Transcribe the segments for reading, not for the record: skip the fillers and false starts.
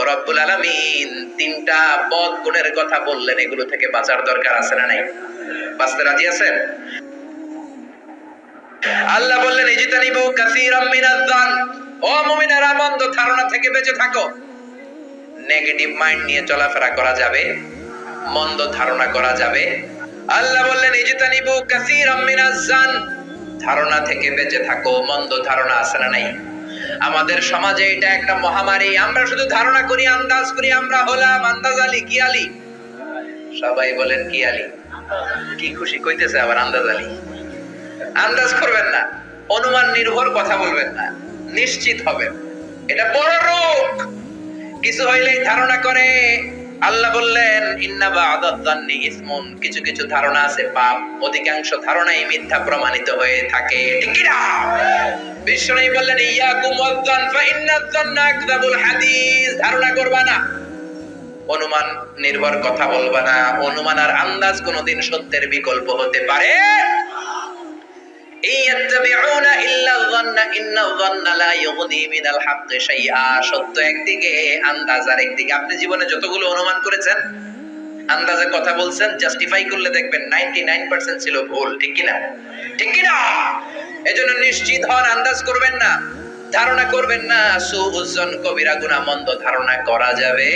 রব্বুল আলামিন তিনটা বদ গুণের কথা বললেন, এগুলো থেকে বাঁচার দরকার আছে না নাই? বাঁচতে রাজি আছেন? আল্লাহ বললেন ইজতানিবু কাসীরাম মিনাজ যান, ও মুমিনেরা মন্দ ধারণা থেকে বেঁচে থাকো। নেগেটিভ মাইন্ড নিয়ে চলাফেরা করা যাবে, মন্দ ধারণা করা যাবে। আল্লাহ বললেন ইজতানিবু কাসীরাম মিনাজ যান, ধারণা থেকে বেঁচে থাকো। মন্দ ধারণা আছে না নাই? আমাদের সমাজে এটা একটা মহামারী। আমরা শুধু ধারণা করি, আন্দাজ করি। আমরা হলাম আন্দাজ আলী। কি আলী? সবাই বলেন কি আলী? কি খুশি কইতেছে আবার আন্দাজ আলী। আন্দাজ করবেন না, অনুমান নির্ভর কথা বলবেন না, নিশ্চিত হবেন। এটা বড় রোগ। কিছু হইলেই ধারণা করে। আল্লাহ বললেন ইন্না বা'দাদ যান্নি ইসমুন, কিছু কিছু ধারণা আছে পাপ, অধিকাংশ ধারণাই মিথ্যা প্রমাণিত হয়ে থাকে। ঠিক কি না? বিশ্বনবী বললেন ইয়াকুম ওয়ায-যান ফা ইন্নায-যান্না আকযাবুল হাদিস, ধারণা করবা না, অনুমান নির্ভর কথা বলবা না। অনুমান আর আন্দাজ কোনদিন সত্যের বিকল্প হতে পারে ইয়াত্তাবিউনা ইল্লা-য-যান্না ইন্নায-যান্না লা ইউগনি মিনাল হাক্কি শাইআ। সত্য একদিকে, আন্দাজ আর একদিকে। আপনি জীবনে যতগুলো অনুমান করেছেন, আন্দাজে কথা বলছেন, জাস্টিফাই করলে দেখবেন 99% ছিল ভুল। ঠিক কি না? ঠিক কি না? এজন্য নিশ্চিত হন, আন্দাজ করবেন না, ধারণা করবেন না। সুউজ্জন কবিরা গুনাহ, মন্দ ধারণা করা যাবে।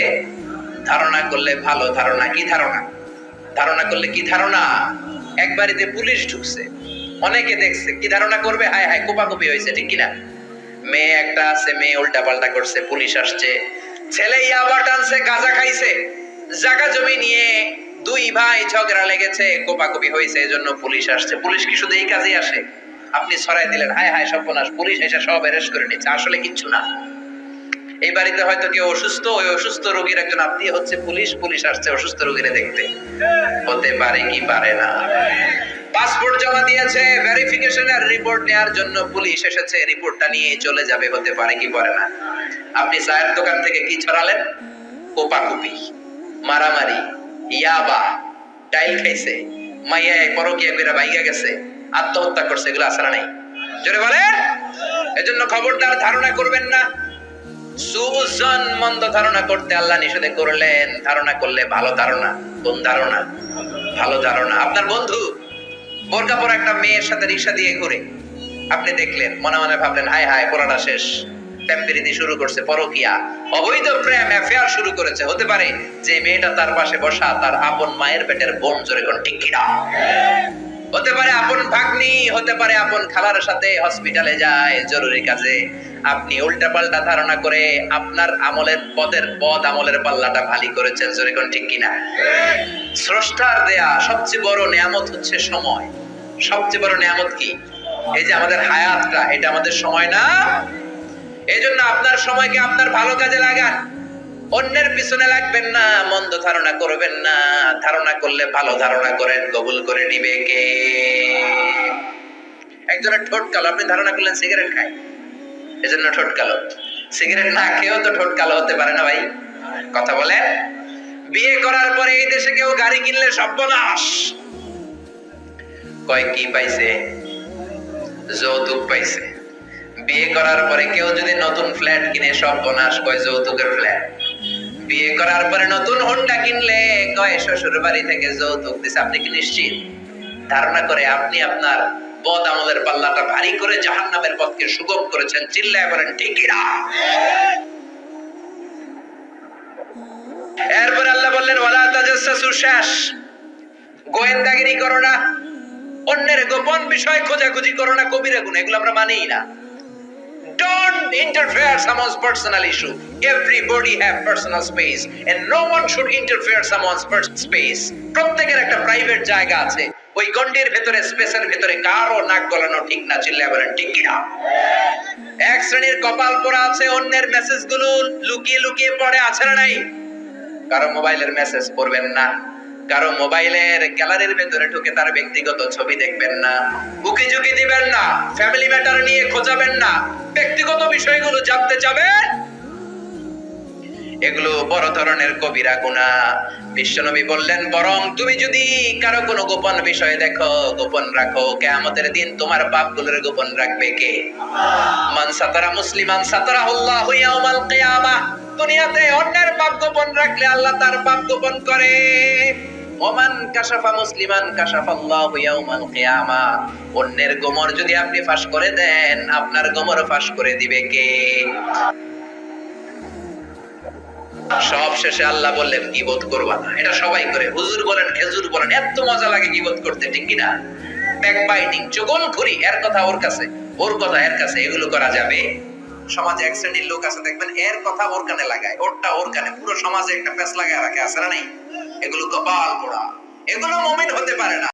ধারণা করলে ভালো ধারণা। কি ধারণা? ধারণা করলে কি ধারণা? এক বাড়িতে পুলিশ ঢুকছে, অনেকে দেখছে, কি ধারণা করবে? হায় হায় কোপাকুপি হয়েছে। ঠিক কিনা? মেয়ে একটা আছে, মেয়ে উল্টা পাল্টা করছে, পুলিশ আসছে। ছেলে ইয়াবা টানছে, গাঁজা খাইছে, জায়গা জমি নিয়ে দুই ভাই ঝগড়া লেগেছে, কোপাকুপি হয়েছে, এজন্য পুলিশ আসছে। পুলিশ কি শুধু এই কাজে আসে? আপনি ছড়াই দিলেন হায় হায় সর্বনাশ, পুলিশ এসে সব অ্যারেস্ট করে নিচ্ছে। আসলে কিচ্ছু না। এই বাড়িতে হয়তো কেউ অসুস্থ, ওই অসুস্থ রোগীর একজন আত্মীয় হচ্ছে পুলিশ, পুলিশ আসছে অসুস্থ রোগীরে দেখতে। হতে পারে কি পারে না? পাসপোর্ট জমা দিয়েছে, ভেরিফিকেশনের রিপোর্ট নেওয়ার জন্য পুলিশ এসেছে, রিপোর্টটা নিয়ে চলে যাবে। হতে পারে কি পারে না? আপনি চায়ের দোকান থেকে কি ছড়ালেন? কোপাকুপি, মারামারি, ইয়াবা, টাইল খাইছে, মাইয়ায় পরকিয়া কইরা বাইগা গেছে, আত্মহত্যা করছে, এগুলো আছে না নাই? জোরে বলেন। এজন্য খবরদার ধারণা করবেন না। সুজন, মন্দ ধারণা করতে আল্লাহ নিষেধ করলেন। ধারণা করলে ভালো ধারণা। কোন ধারণা? ভালো ধারণা। আপনার বন্ধু বোরকা পরা একটা মেয়ের সাথে রিকশা দিয়ে ঘুরে, আপনি দেখলেন, মনে মনে ভাবলেন হায় হায় পড়াটা শেষ, প্রেমপ্রীতি শুরু করছে, পরকিয়া, অবৈধ প্রেম, অ্যাফেয়ার শুরু করেছে। হতে পারে যে মেয়েটা তার পাশে বসা তার আপন মায়ের পেটের বোন। জোরে কোন ঠিক কিনা? হতে পারে আপন ভাগ্নি, হতে পারে আপন খালার সাথে হসপিটালে যায় জরুরি কাজে। আপনি উল্টা পাল্টা ধারণা করে আপনার আমলের পদ আমলের পাল্লাটা ভারী করেছেন। জোরে কোন ঠিক কিনা? স্রষ্টার দেয়া সবচেয়ে বড় নিয়ামত হচ্ছে সময়। সবচেয়ে বড় নিয়ামত কি? এই যে আমাদের হায়াতটা, এটা আমাদের সময় না? এই জন্য আপনার সময়কে আপনার ভালো কাজে লাগান, অন্যের পিছনে লাগবেন না, মন্দ ধারণা করবেন না। ধারণা করলে ভালো ধারণা করেন, কবুল করে নিবে কে? একজনের ঠোঁট কালো, আপনি ধারণা করলেন সিগারেট খায়, এজন্য ঠোঁট কালো। সিগারেট না খেয়েও তো ঠোঁট কালো হতে পারে না ভাই? কথা বলেন। বিয়ে করার পরে এই দেশে কেউ গাড়ি কিনলে সর্বনাশ। কয় কি পাইছে? যৌতুক পাইছে। বিয়ে করার পরে কেউ যদি নতুন ফ্ল্যাট কিনে সর্বনাশ, কয় যৌতুকের ফ্ল্যাট। বিয়ে করার পরে নতুন হোন্ডা কিনলে কয় শ্বশুর বাড়ি থেকে যৌতুক দিছে। আপনি কি নিশ্চিত? ধারণা করে আপনি আপনার বদ আমলের পাল্লাটা ভারী করে জাহান্নামের পথকে সুগম করেছেন। চিল্লায় বলেন ঠিক কিনা? এরপর আল্লাহ বললেন ওয়ালা তাজাসসু, শেষ। গোয়েন্দাগিরি করো না, অন্যের গোপন বিষয় খোঁজাখুঁজি করো না, কবিরা গুনাহ, এগুলো আমরা মানিই না। Don't interfere someone's personal issue. Everybody have personal space and no one should interfere someone's personal space. প্রত্যেকের একটা প্রাইভেট জায়গা আছে। ওই গন্ডির ভেতরে, স্পেসের ভেতরে কারো নাক গলানো ঠিক না। চিল্লায় বলেন ঠিক কিনা? এক শ্রেণীর কপাল পোড়া আছে, অন্যের মেসেজগুলো লুকিয়ে লুকিয়ে পড়ে, আছে না নাই? কারো মোবাইলের মেসেজ পড়বেন না, কারো মোবাইলের গ্যালারির ভেতরে ঢুকে তার ব্যক্তিগত ছবি দেখবেন না, উকি ঝুঁকি দিবেন না, ফ্যামিলি ম্যাটার নিয়ে খোঁজাবেন না, ব্যক্তিগত বিষয়গুলো জানতে যাবেন, এগুলো বড় ধরনের কবিরা গুনাহ। বিশ্বনবী বললেন বরং তুমি যদি কারো কোনো গোপন বিষয় দেখো, গোপন রাখো, কিয়ামতের দিন তোমার পাপগুলোর গোপন রাখবে কে? মান সাতারা মুসলিমান সাতারাহুল্লাহু ইয়াউমাল কিয়ামাহ। দুনিয়াতে অন্যের পাপ গোপন রাখলে আল্লাহ তার পাপ গোপন করে। ওমান কাশাফা মুসলিমান কাশাফাল্লাহু ইয়াউমাল কিয়ামা। অন্যের গোমর যদি আপনি ফাঁস করে দেন, আপনার গোমর ফাঁস করে দিবে কে? সব শেষে আল্লাহ বললেন গীবত করবা না। এটা সবাই করে, হুজুর বলেন খেজুর বলেন, এত মজা লাগে গীবত করতে, ঠিক কি না? ব্যাকবাইটিং, চুগলখড়ি, এর কথা ওর কাছে, ওর কথা এর কাছে, এগুলো করা যাবে? সমাজে এক শ্রেণীর লোক আছে দেখবেন, এর কথা ওর কানে লাগায়, ওরটা ওর কানে, পুরো সমাজে একটা প্যাঁচ লাগায় রাখে, আছে না নাই? এগুলো কপাল পোড়া, এগুলো মুমিন হতে পারে না।